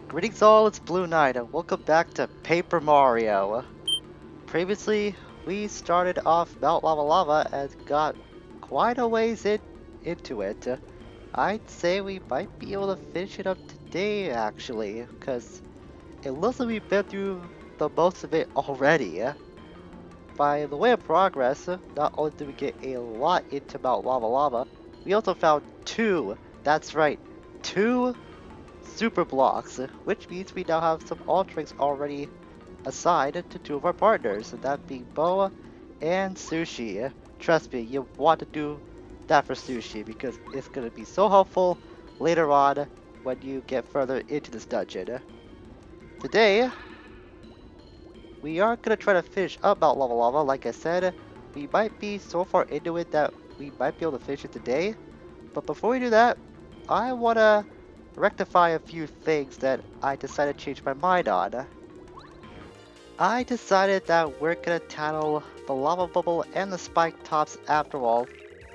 Greetings all, it's Blue Knight and welcome back to Paper Mario. Previously, we started off Mount Lava Lava and got quite a ways into it. I'd say we might be able to finish it up today actually, because it looks like we've been through the most of it already. By the way of progress, not only did we get a lot into Mount Lava Lava, we also found that's right, two super blocks, which means we now have some alterings already assigned to two of our partners, that being Boa and Sushi. Trust me, you want to do that for Sushi because it's going to be so helpful later on when you get further into this dungeon. Today, we are going to try to finish up Mount Lava Lava. Like I said, we might be so far into it that we might be able to finish it today. But before we do that, I want to rectify a few things that I decided to change my mind on. I decided that we're gonna tackle the lava bubble and the spike tops after all,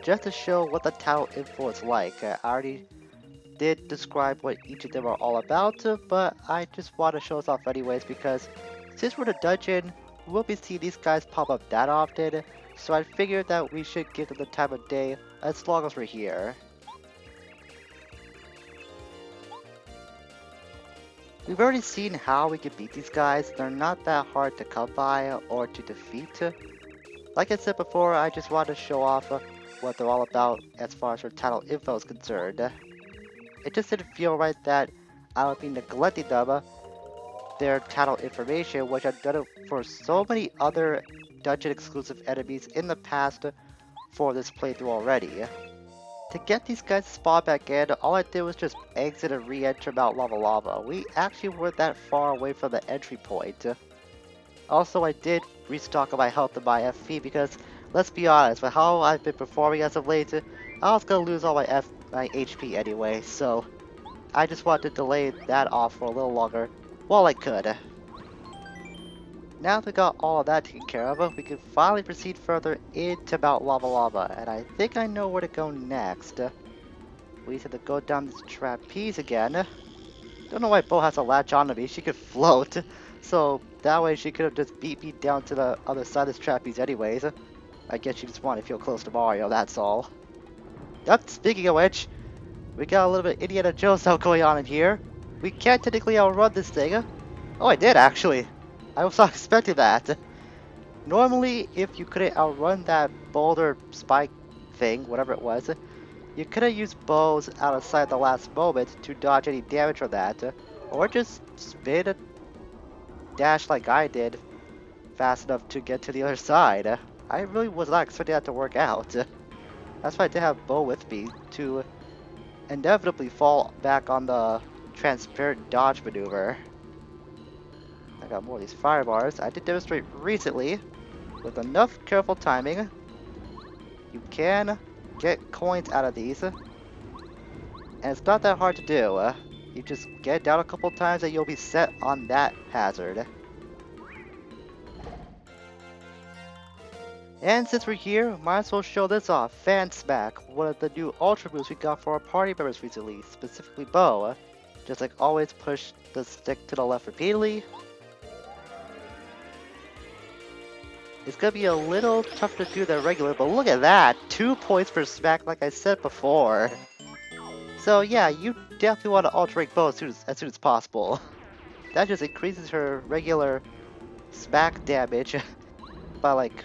just to show what the tattle info is like. I already did describe what each of them are all about, but I just want to show us off anyways because since we're in a dungeon, we won't be seeing these guys pop up that often, so I figured that we should give them the time of day as long as we're here. We've already seen how we can beat these guys. They're not that hard to come by or to defeat. Like I said before, I just wanted to show off what they're all about as far as their title info is concerned. It just didn't feel right that I would be neglecting them, their title information, which I've done it for so many other dungeon exclusive enemies in the past for this playthrough already. To get these guys to spawn back in, all I did was just exit and re-enter Mount Lava Lava. We actually weren't that far away from the entry point. Also, I did restock my health and my FP because, let's be honest, with how I've been performing as of late, I was gonna lose all my HP anyway, so I just wanted to delay that off for a little longer while I could. Now that we got all of that taken care of, we can finally proceed further into Mount Lava Lava, and I think I know where to go next. We just have to go down this trapeze again. Don't know why Bo has to latch onto me, she could float, so that way she could have just beat me down to the other side of this trapeze anyways. I guess she just wanted to feel close to Mario, that's all. Yep, speaking of which, we got a little bit Indiana Jones style going on in here. We can't technically outrun this thing. Oh, I did actually. I was not expecting that. Normally, if you couldn't outrun that boulder spike thing, whatever it was, you could have used bows out of sight at the last moment to dodge any damage from that, or just spin a dash like I did fast enough to get to the other side. I really was not expecting that to work out. That's why I did have bow with me to inevitably fall back on the transparent dodge maneuver. I got more of these fire bars. I did demonstrate recently, with enough careful timing, you can get coins out of these. And it's not that hard to do. You just get down a couple times and you'll be set on that hazard. And since we're here, might as well show this off. Fan Smack, one of the new ultra moves we got for our party members recently, specifically Bo. Just like always, push the stick to the left repeatedly. It's gonna be a little tougher to do than regular, but look at that! 2 points per smack like I said before. So yeah, you definitely want to alternate Bo as soon as possible. That just increases her regular smack damage by like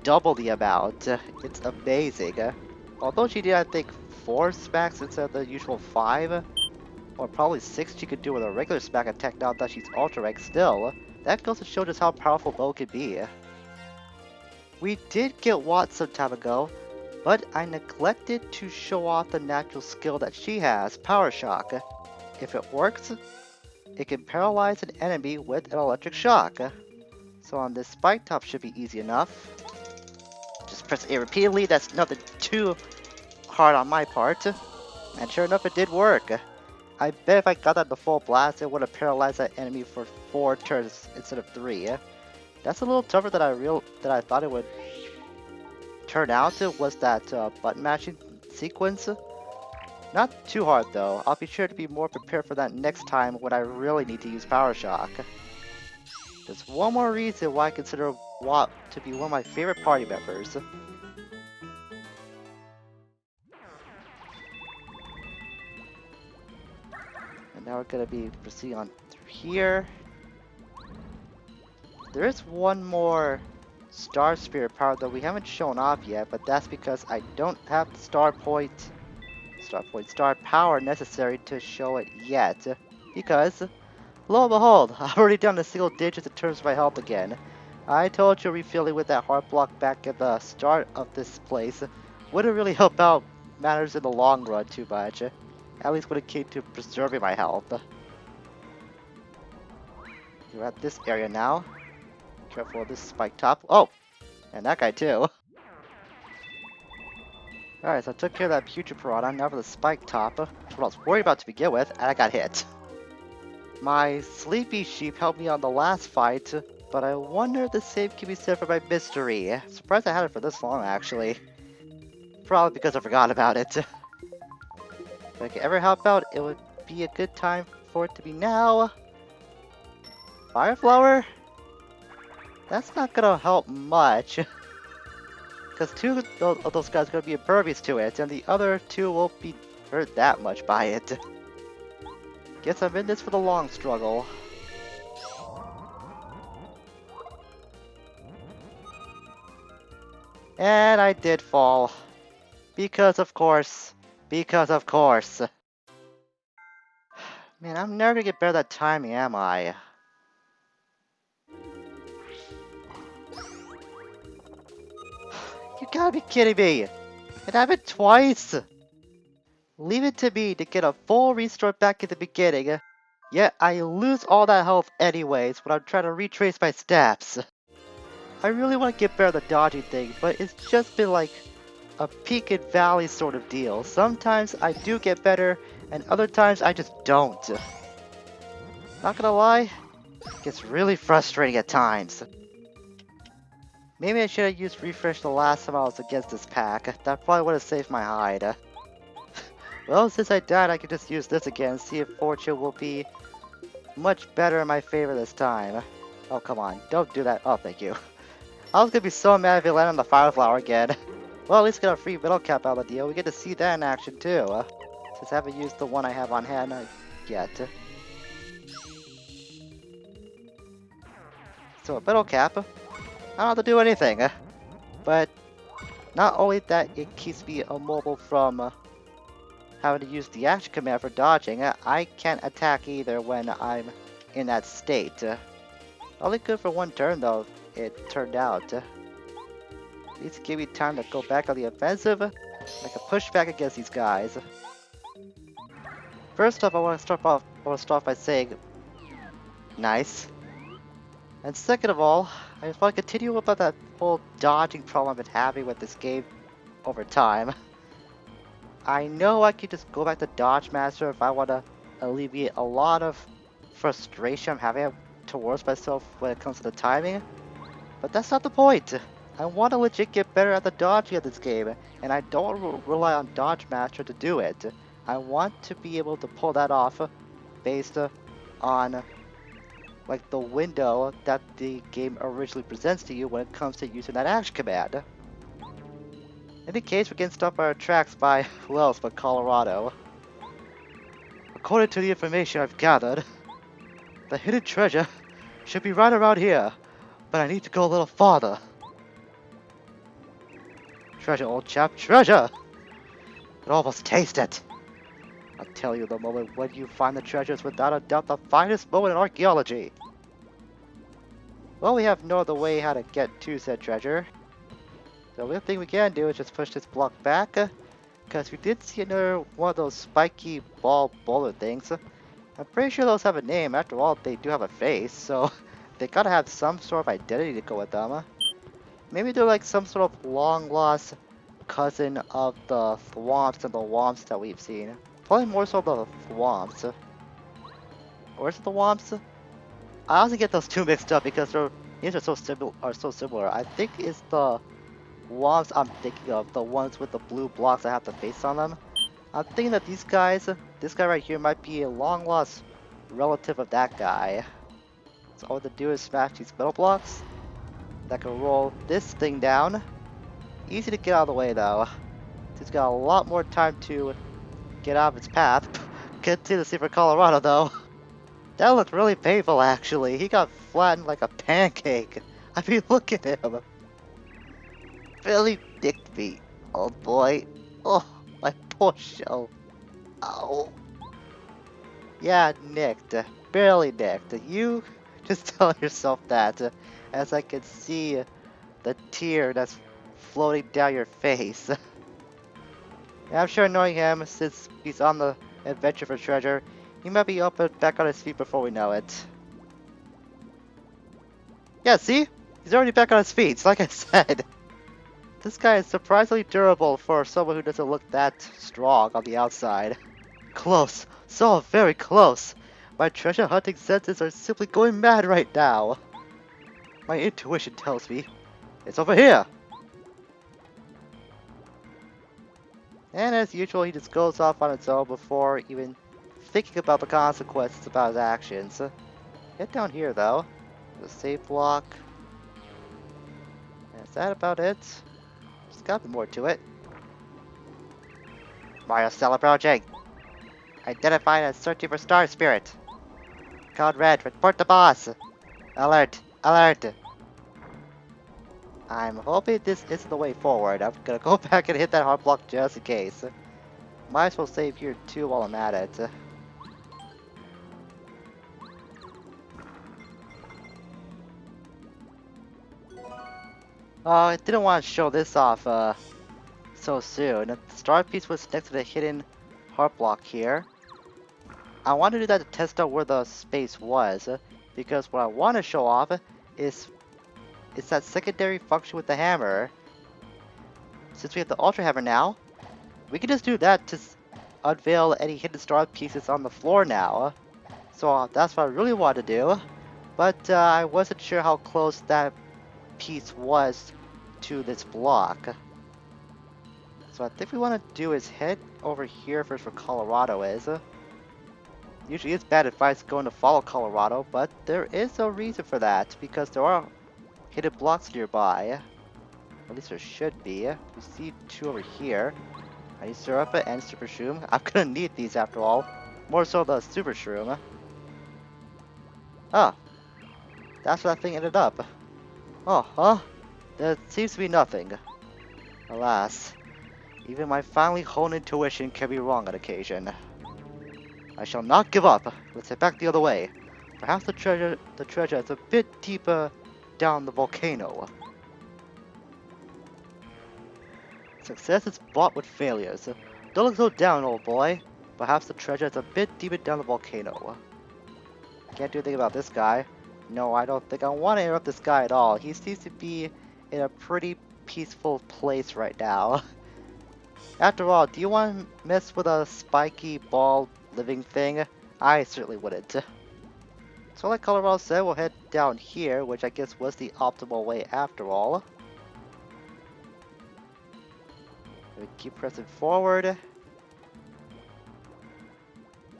double the amount. It's amazing. Although she did, I think, 4 smacks instead of the usual 5, or probably 6 she could do with a regular smack attack now that she's ultra rank still. That goes to show just how powerful Bo can be. We did get Watt some time ago, but I neglected to show off the natural skill that she has, Power Shock. If it works, it can paralyze an enemy with an electric shock. So on this spike top should be easy enough. Just press A repeatedly, that's nothing too hard on my part. And sure enough, it did work. I bet if I got that in the full blast, it would have paralyzed that enemy for 4 turns instead of 3. That's a little tougher than I thought it would turn out. Was that button matching sequence. Not too hard though. I'll be sure to be more prepared for that next time when I really need to use Power Shock. There's one more reason why I consider Wop to be one of my favorite party members. And now we're gonna be proceeding on through here. There is one more Star Spirit power that we haven't shown off yet, but that's because I don't have the star power necessary to show it yet. Because, lo and behold, I've already done the single digits in terms of my health again. I told you refilling with that heart block back at the start of this place wouldn't really help out matters in the long run too much. At least when it came to preserving my health. You're at this area now. Careful of this spike top. Oh! And that guy too. Alright, so I took care of that putrid piranha, now for the spike top. That's what I was worried about to begin with, and I got hit. My sleepy sheep helped me on the last fight, but I wonder if the same can be said for my mystery. Surprised I had it for this long, actually. Probably because I forgot about it. If I could ever help out, it would be a good time for it to be now. Fire flower? That's not gonna help much. Because two of those guys are going to be impervious to it, and the other two won't be hurt that much by it. Guess I'm in this for the long struggle. And I did fall. Because of course. Because of course. Man, I'm never gonna get better at that timing, am I? You gotta be kidding me! It happened twice! Leave it to me to get a full restart back at the beginning, yet I lose all that health anyways when I'm trying to retrace my steps. I really want to get better at the dodging thing, but it's just been like a peak and valley sort of deal. Sometimes I do get better, and other times I just don't. Not gonna lie, it gets really frustrating at times. Maybe I should have used refresh the last time I was against this pack. That probably would have saved my hide. Well, since I died, I could just use this again and see if fortune will be much better in my favor this time. Oh, come on. Don't do that. Oh, thank you. I was gonna be so mad if it landed on the fire flower again. Well, at least get a free middle cap out of the deal. We get to see that in action too. Since I haven't used the one I have on hand yet. So a middle cap. I don't have to do anything. But not only that, it keeps me immobile from having to use the action command for dodging. I can't attack either when I'm in that state. Only good for one turn though, it turned out. At least give me time to go back on the offensive. I can push back against these guys. First off, I want to start off by saying, nice. And second of all, I just want to continue about that whole dodging problem I've been having with this game over time. I know I could just go back to Dodge Master if I want to alleviate a lot of frustration I'm having towards myself when it comes to the timing, but that's not the point. I want to legit get better at the dodging of this game, and I don't rely on Dodge Master to do it. I want to be able to pull that off based on like the window that the game originally presents to you when it comes to using that action command. In any case, we're getting stopped by our tracks by who else but Colorado. According to the information I've gathered, the hidden treasure should be right around here, but I need to go a little farther. Treasure, old chap, treasure! I can almost taste it. I'll tell you, the moment when you find the treasure is without a doubt the finest moment in archaeology. Well, we have no other way how to get to said treasure. The only thing we can do is just push this block back, because we did see another one of those spiky ball boulder things. I'm pretty sure those have a name. After all, they do have a face, so they gotta have some sort of identity to go with them. Maybe they're like some sort of long-lost cousin of the thwomps and the womps that we've seen. Probably more so the thwomps. Or is it the womps? I also get those two mixed up because their names are so similar. I think it's the womps I'm thinking of, the ones with the blue blocks that have the face on them. I'm thinking that this guy right here might be a long lost relative of that guy. So all to do is smash these metal blocks that can roll this thing down. Easy to get out of the way though. He's got a lot more time to get out of its path. Get to the sea for Colorado though. That looked really painful actually. He got flattened like a pancake. I mean, look at him. Really nicked me, old boy. Oh, my poor shell. Oh. Yeah, nicked. Barely nicked. You just tell yourself that as I can see the tear that's floating down your face. I'm sure knowing him, since he's on the adventure for treasure, he might be up and back on his feet before we know it. Yeah, see? He's already back on his feet, like I said. This guy is surprisingly durable for someone who doesn't look that strong on the outside. Close. So very close. My treasure hunting senses are simply going mad right now. My intuition tells me it's over here. And as usual, he just goes off on its own before even thinking about the consequences about his actions. Get down here though. The safe block. Is that about it? There's gotta be more to it. Mario Stella approaching. Identified as searching for Star Spirit. Code Red, report the boss. Alert, alert. I'm hoping this isn't the way forward. I'm gonna go back and hit that hard block just in case. Might as well save here too while I'm at it. Oh, I didn't want to show this off so soon. The star piece was next to the hidden heart block here. I want to do that to test out where the space was, because what I want to show off is that secondary function with the hammer. Since we have the Ultra Hammer now, we can just do that to unveil any hidden star pieces on the floor now. So that's what I really want to do, but I wasn't sure how close that piece was to this block. So I think we want to do is head over here first where Colorado is. Usually it's bad advice going to follow Colorado, but there is a reason for that, because there are hidden blocks nearby. At least there should be. We see two over here. I need syrup and super shroom. I'm gonna need these after all. More so the super shroom. Ah, that's where that thing ended up. Oh, huh? There seems to be nothing. Alas, even my finely honed intuition can be wrong on occasion. I shall not give up. Let's head back the other way. Perhaps the treasure is a bit deeper down the volcano. Success is bought with failures. Don't look so down, old boy. Perhaps the treasure is a bit deeper down the volcano. Can't do anything about this guy. No, I don't think I want to interrupt this guy at all. He seems to be in a pretty peaceful place right now. After all, do you want to mess with a spiky ball living thing? I certainly wouldn't. So like Colorado said, we'll head down here, which I guess was the optimal way after all. We keep pressing forward.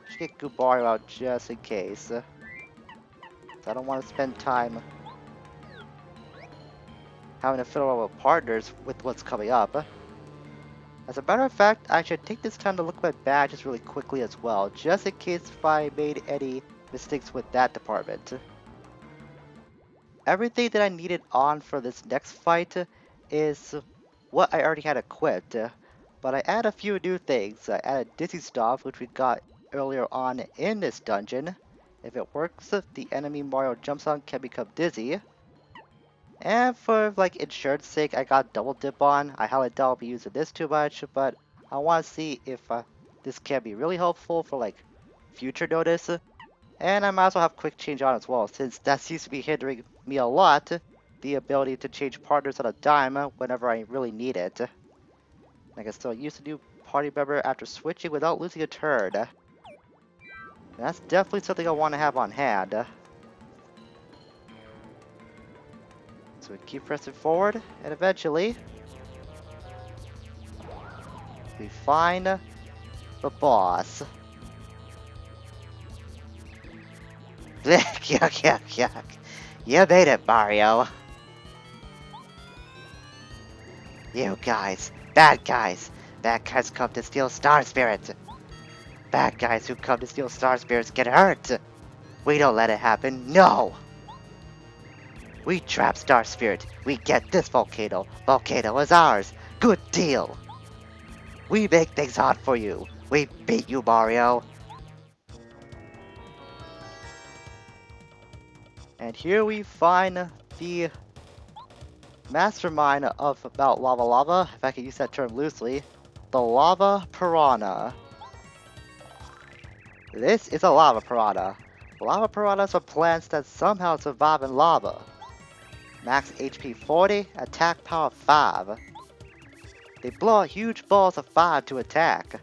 Should get Gubario out just in case. So I don't want to spend time having to fiddle around with partners with what's coming up. As a matter of fact, I should take this time to look at my badges really quickly as well, just in case if I made any mistakes with that department. Everything that I needed on for this next fight is what I already had equipped, but I add a few new things. I added Dizzy Stuff, which we got earlier on in this dungeon. If it works, the enemy Mario jumps on can become dizzy. And for like insurance sake, I got Double Dip on. I highly doubt I'll be using this too much, but I want to see if this can be really helpful for like future notice. And I might as well have Quick Change on as well, since that seems to be hindering me a lot. The ability to change partners on a dime whenever I really need it. I can still use a new party member after switching without losing a turn. That's definitely something I want to have on hand. So we keep pressing forward, and eventually we find the boss. Yuck, yuck, yuck. You made it, Mario. You guys, bad guys. Bad guys come to steal Star Spirit. Bad guys who come to steal Star Spirits get hurt. We don't let it happen, no! We trap Star Spirit. We get this volcano. Volcano is ours. Good deal. We make things hard for you. We beat you, Mario. And here we find the mastermind of about Lava Lava, if I can use that term loosely, the Lava Piranha. This is a Lava Piranha. Lava Piranhas are plants that somehow survive in lava. Max HP 40, attack power 5. They blow out huge balls of fire to attack.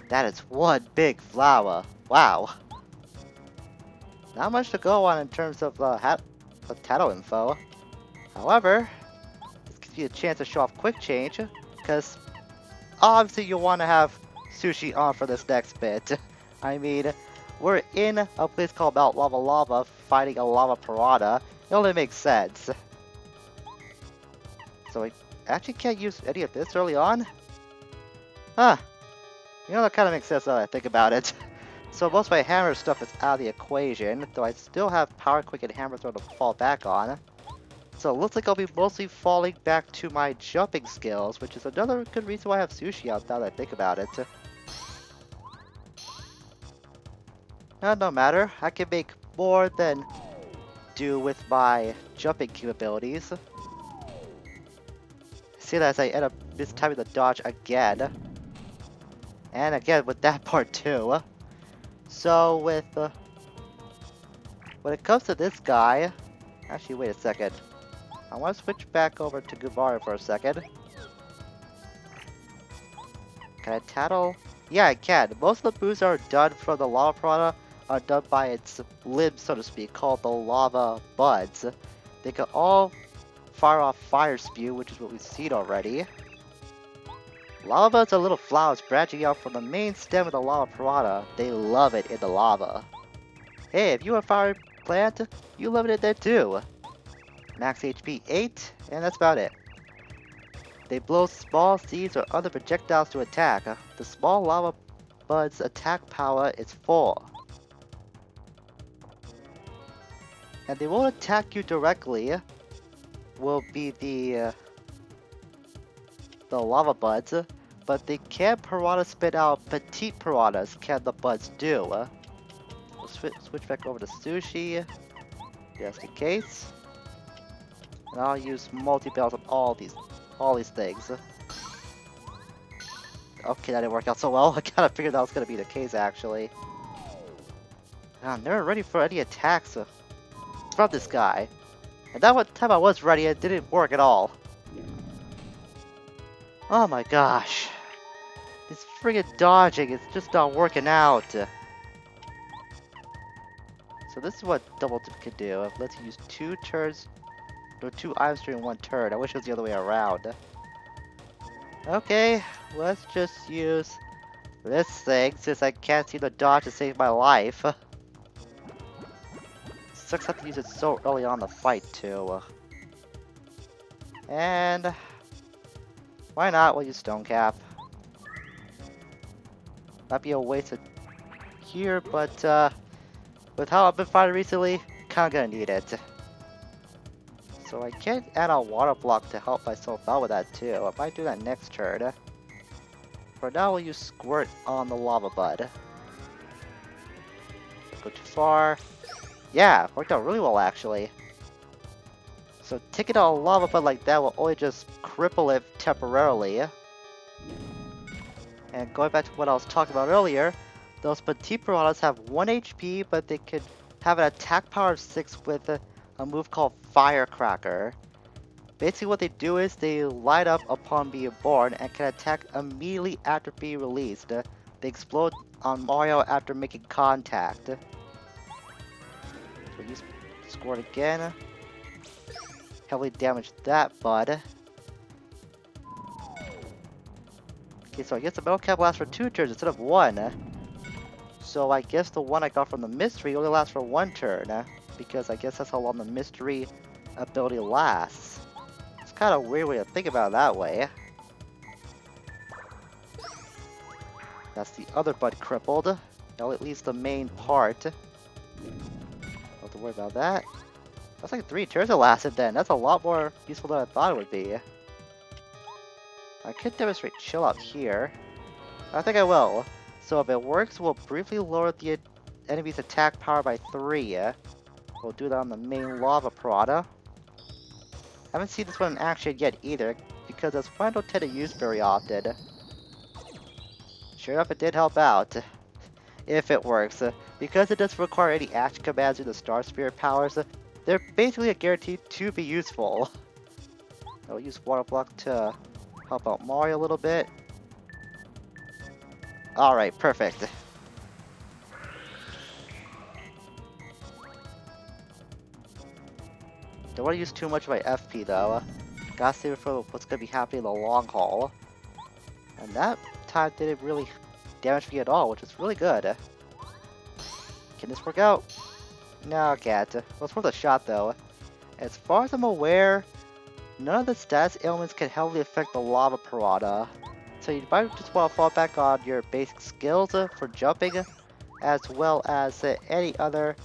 That is one big flower. Wow. Not much to go on in terms of title info. However, this gives you a chance to show off quick change, because obviously you'll want to have sushi on for this next bit. I mean, we're in a place called Mount Lava Lava fighting a lava piranha. It only makes sense. So I actually can't use any of this early on? Huh. You know, that kind of makes sense now that I think about it. So most of my hammer stuff is out of the equation, though I still have power quick and hammer throw to fall back on. So it looks like I'll be mostly falling back to my jumping skills, which is another good reason why I have sushi out now that I think about it. No matter, I can make more than do with my jumping capabilities. See that as I end up mistiming the dodge again. And again with that part too. So with when it comes to this guy, actually wait a second. I want to switch back over to Guevara for a second. Can I tattle? Yeah, I can. Most of the moves are done from the lava piranha are done by its limbs, so to speak, called the lava buds. They can all fire off fire spew, which is what we've seen already. Lava buds are little flowers branching out from the main stem of the lava piranha. They love it in the lava. Hey, if you're a fire plant, you love it in there too. Max HP 8, and that's about it. They blow small seeds or other projectiles to attack. The small lava bud's attack power is 4. And they won't attack you directly. Will be the lava buds, but they can piranha spit out petite piranhas. Can the buds do? We'll switch back over to sushi, just in case. And I'll use multi-bells on all these things. Okay, that didn't work out so well. I kind of figured that was gonna be the case actually. I'm never ready for any attacks from this guy. And that one time I was ready, it didn't work at all. Oh my gosh. This friggin' dodging is just not working out. So this is what double dip can do. It lets you use 2 turns, or 2 items during 1 turn. I wish it was the other way around. Okay, let's just use this thing since I can't see the dodge to save my life. Sucks I have to use it so early on in the fight too. And why not? We'll use Stone Cap. Might be a waste of here, but with how I've been fighting recently, kinda gonna need it. So I can add a water block to help myself out with that too. I might do that next turn. For now, we'll use Squirt on the lava bud. Go too far. Yeah, worked out really well actually. So taking out a lava bud like that will only just cripple it temporarily. And going back to what I was talking about earlier, those petite piranhas have 1 HP, but they can have an attack power of 6 with a move called Firecracker. Basically what they do is they light up upon being born and can attack immediately after being released. They explode on Mario after making contact. So use Squirt again. Heavily damage that bud. Okay, so I guess the metal cap lasts for 2 turns instead of 1. So I guess the one I got from the mystery only lasts for 1 turn. Because I guess that's how long the mystery ability lasts. It's kind of a weird way to think about it that way. That's the other bud crippled. Now at least the main part. Don't have to worry about that. That's like 3 turns it lasted then. That's a lot more useful than I thought it would be. I could demonstrate chill out here. I think I will. So if it works, we'll briefly lower the enemy's attack power by 3. We'll do that on the main lava Piranha. I haven't seen this one in action yet either, because this one I don't tend to use very often. Sure enough, it did help out. If it works. Because it doesn't require any action commands or the Star Spirit powers, they're basically guaranteed to be useful. I'll use Water Block to help out Mario a little bit. Alright, perfect. Don't want to use too much of my FP though. Gotta save it for what's gonna be happening in the long haul. And that time didn't really damage me at all, which is really good. Can this work out? No, it can't. Well, it's worth a shot though. As far as I'm aware, none of the status ailments can heavily affect the lava Piranha. So you might just want to fall back on your basic skills for jumping, as well as any other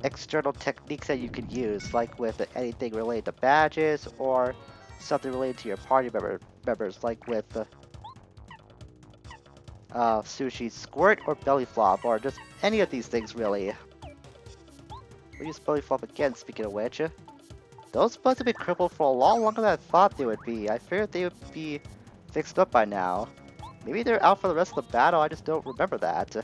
external techniques that you could use, like with anything related to badges or something related to your party members, like with Sushi's Squirt or Belly Flop, or just any of these things really. We'll use Belly Flop again, speaking of which. Those bugs have been crippled for a lot longer than I thought they would be. I figured they would be fixed up by now. Maybe they're out for the rest of the battle, I just don't remember that.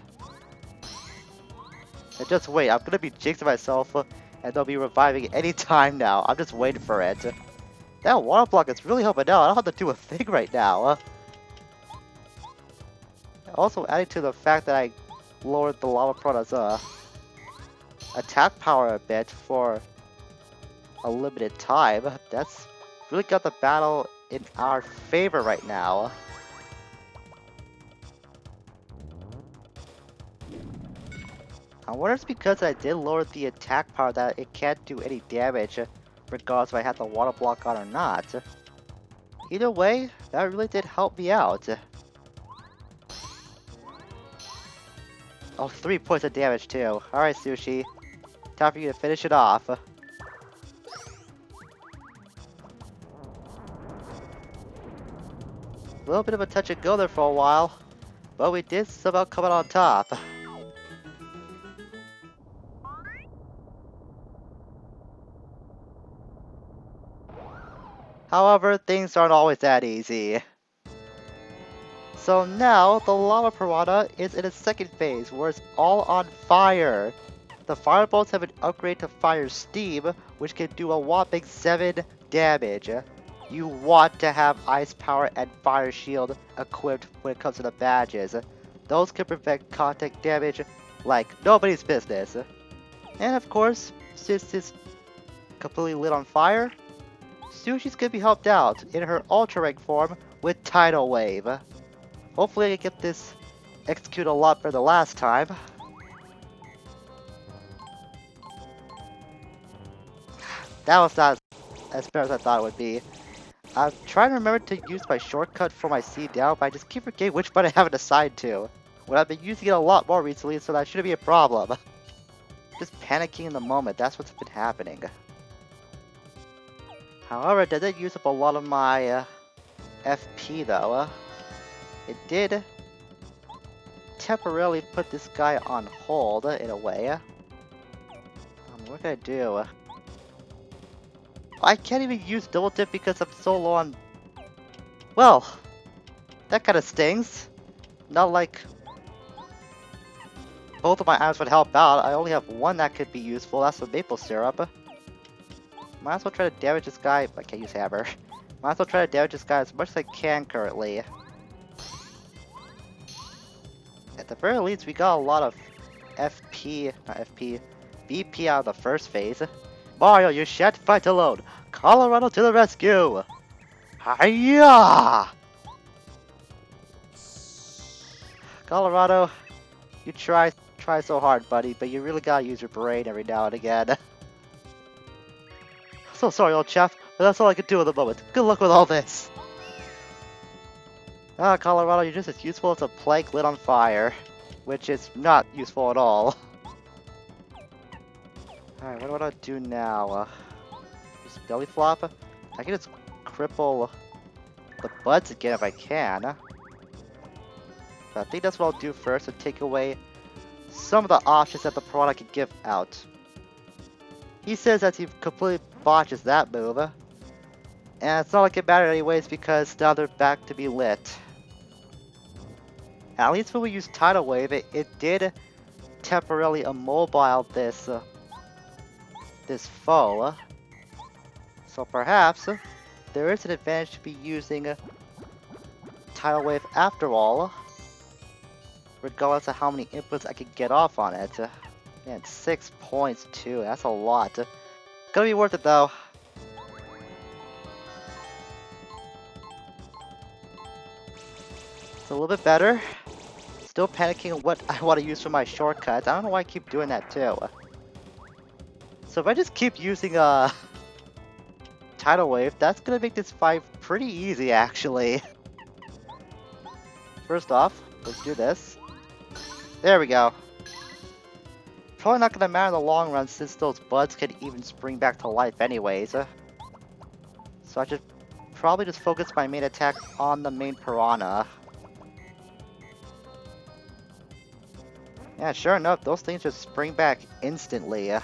And just wait, I'm gonna be jinxing myself, and they'll be reviving any time now. I'm just waiting for it. That water block is really helping out. I don't have to do a thing right now. Also adding to the fact that I lowered the lava Piranha's attack power a bit for a limited time. That's really got the battle in our favor right now. I wonder if it's because I did lower the attack power that it can't do any damage, regardless if I had the water block on or not. Either way, that really did help me out. Oh, 3 points of damage too. Alright, Sushi. Time for you to finish it off. A little bit of a touch and go there for a while, but we did somehow come out on top. However, things aren't always that easy. So now, the lava Piranha is in its second phase, where it's all on fire. The fireballs have an upgrade to Fire Steam, which can do a whopping 7 damage. You want to have Ice Power and Fire Shield equipped when it comes to the badges. Those can prevent contact damage like nobody's business. And of course, since it's completely lit on fire, Sushi's gonna be helped out in her Ultra Rank form with Tidal Wave. Hopefully I can get this executed a lot better than last time. That was not as bad as I thought it would be. I'm trying to remember to use my shortcut for my C down, but I just keep forgetting which button I haven't assigned to. When I've been using it a lot more recently, so that shouldn't be a problem. Just panicking in the moment, that's what's been happening. However, that did use up a lot of my FP though. It did temporarily put this guy on hold in a way. What can I do? I can't even use double dip because I'm so low on... Well, that kind of stings. Not like both of my items would help out. I only have one that could be useful. That's the maple syrup. Might as well try to damage this guy. I can't use hammer. Might as well try to damage this guy as much as I can currently. At the very least, we got a lot of BP out of the first phase. Mario, you shan't fight alone. Colorado to the rescue! Hiya! Colorado, you try so hard, buddy, but you really gotta use your brain every now and again. So sorry, old chap, but that's all I can do at the moment. Good luck with all this. Ah, Colorado, you're just as useful as a plank lit on fire, which is not useful at all. Alright, what do I do now? Just belly flop? I can just cripple the buds again if I can. But I think that's what I'll do first, to take away some of the options that the product can give out. He says that he completely botches that move. And it's not like it mattered anyways because now they're back to be lit. At least when we use Tidal Wave, it did temporarily immobile this foe. So perhaps there is an advantage to be using Tidal Wave after all, regardless of how many inputs I could get off on it. Man, 6 points too, that's a lot. Gonna be worth it though. It's a little bit better. Still panicking what I want to use for my shortcuts. I don't know why I keep doing that too. So if I just keep using Tidal Wave, that's gonna make this fight pretty easy actually. First off, let's do this. There we go. Probably not gonna matter in the long run since those buds can even spring back to life anyways. So I should probably just focus my main attack on the main Piranha. Yeah, sure enough, those things just spring back instantly.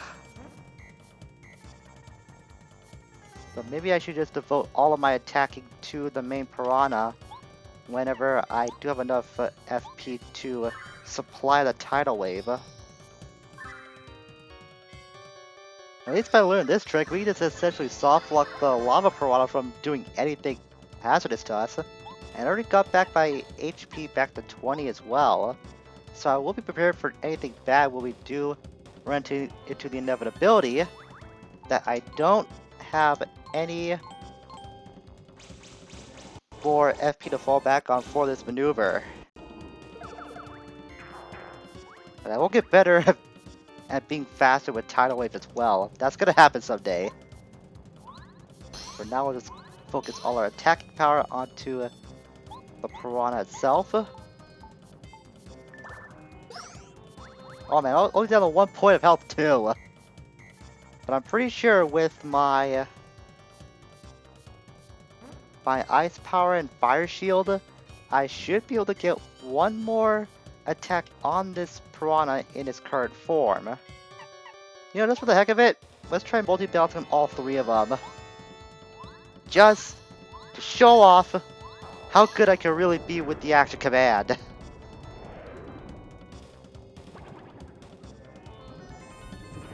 So maybe I should just devote all of my attacking to the main Piranha whenever I do have enough FP to supply the Tidal Wave. At least if I learn this trick, we can just essentially soft lock the Lava Piranha from doing anything hazardous to us. And I already got back my HP back to 20 as well. So I will be prepared for anything bad when we do run into the inevitability that I don't have any more FP to fall back on for this maneuver. But I will get better at being faster with Tidal Wave as well. That's gonna happen someday. For now, we'll just focus all our attacking power onto the Piranha itself. Oh man, only down to 1 point of health too. But I'm pretty sure with my ice power and fire shield, I should be able to get one more attack on this Piranha in its current form. You know, just for the heck of it, let's try multi-balancing all 3 of them. Just to show off how good I can really be with the action command.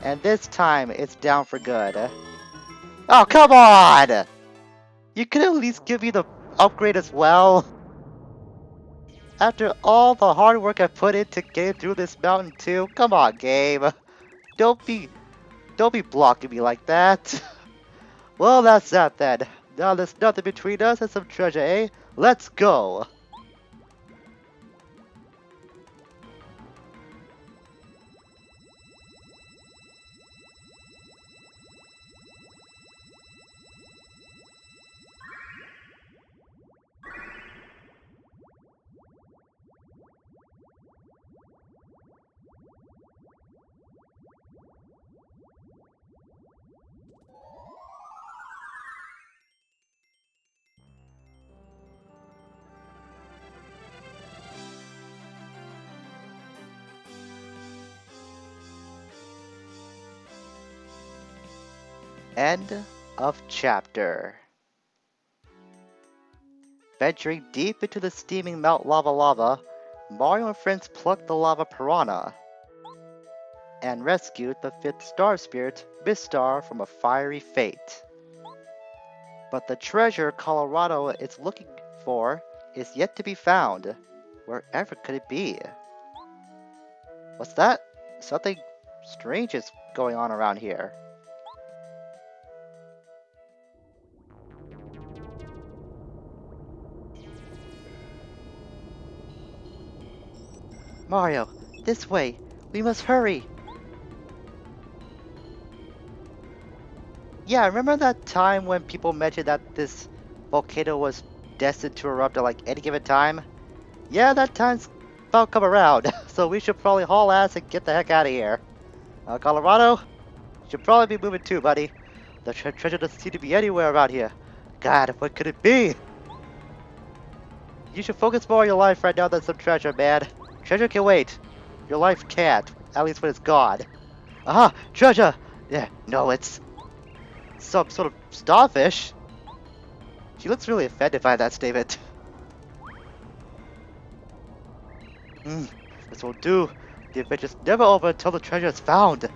And this time, it's down for good. Oh, come on! You could at least give me the upgrade as well. After all the hard work I put into getting through this mountain too, come on, game. Don't be blocking me like that. Well, that's that then. Now there's nothing between us and some treasure, eh? Let's go! End of chapter. Venturing deep into the steaming Mount Lava, Mario and friends plucked the Lava Piranha and rescued the 5th star spirit, Mistar, from a fiery fate. But the treasure Colorado is looking for is yet to be found. Wherever could it be? What's that? Something strange is going on around here. Mario, this way. We must hurry. Yeah, remember that time when people mentioned that this volcano was destined to erupt at like any given time? Yeah, that time's about come around, so we should probably haul ass and get the heck out of here. Colorado, you should probably be moving too, buddy. The treasure doesn't seem to be anywhere around here. God, what could it be? You should focus more on your life right now than some treasure, man. Treasure can wait. Your life can't, at least when it's gone. Aha! Treasure! Yeah, no, it's some sort of starfish. She looks really offended by that statement. This will do. The adventure's never over until the treasure is found.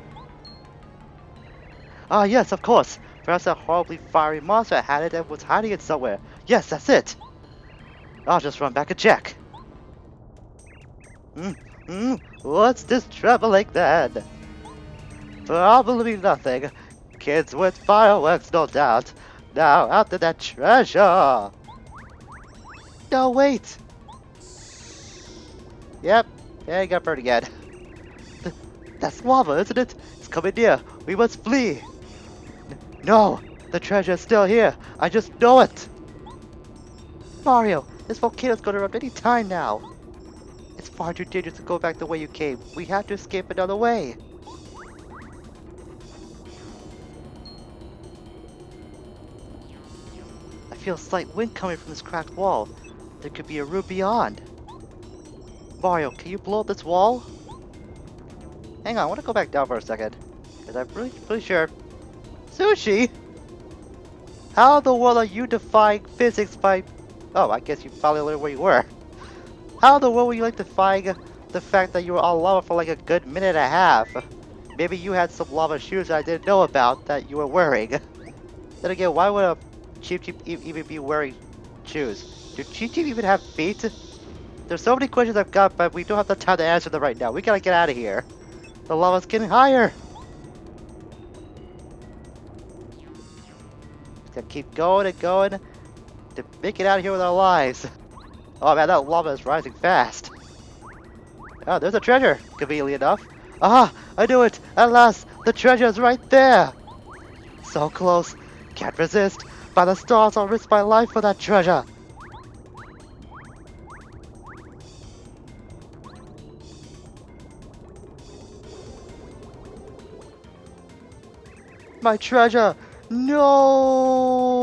Ah, yes, of course. Perhaps that horribly fiery monster had it and was hiding it somewhere. Yes, that's it. I'll just run back and check. What's this traveling then? Probably nothing. Kids with fireworks, no doubt. Now, after that treasure. No, wait. Yep, yeah, got burned again. That's lava, isn't it? It's coming near. We must flee. No, the treasure is still here. I just know it. Mario, this volcano's going to erupt any time now. It's far too dangerous to go back the way you came. We have to escape another way. I feel a slight wind coming from this cracked wall. There could be a route beyond. Mario, can you blow up this wall? Hang on, I want to go back down for a second. Because I'm pretty sure... Sushi? How in the world are you defying physics by... Oh, I guess you finally learned where you were. How in the world were you like defying the fact that you were on lava for like a good minute and a half? Maybe you had some lava shoes I didn't know about that you were wearing. Then again, why would a Cheep Cheep even be wearing shoes? Do Cheep Cheep even have feet? There's so many questions I've got, but we don't have the time to answer them right now. We gotta get out of here. The lava's getting higher. Gotta keep going and going to make it out of here with our lives. Oh man, that lava is rising fast. Oh, there's a treasure, conveniently enough. Ah, I knew it! At last, the treasure is right there! So close, can't resist. By the stars, I'll risk my life for that treasure. My treasure! No!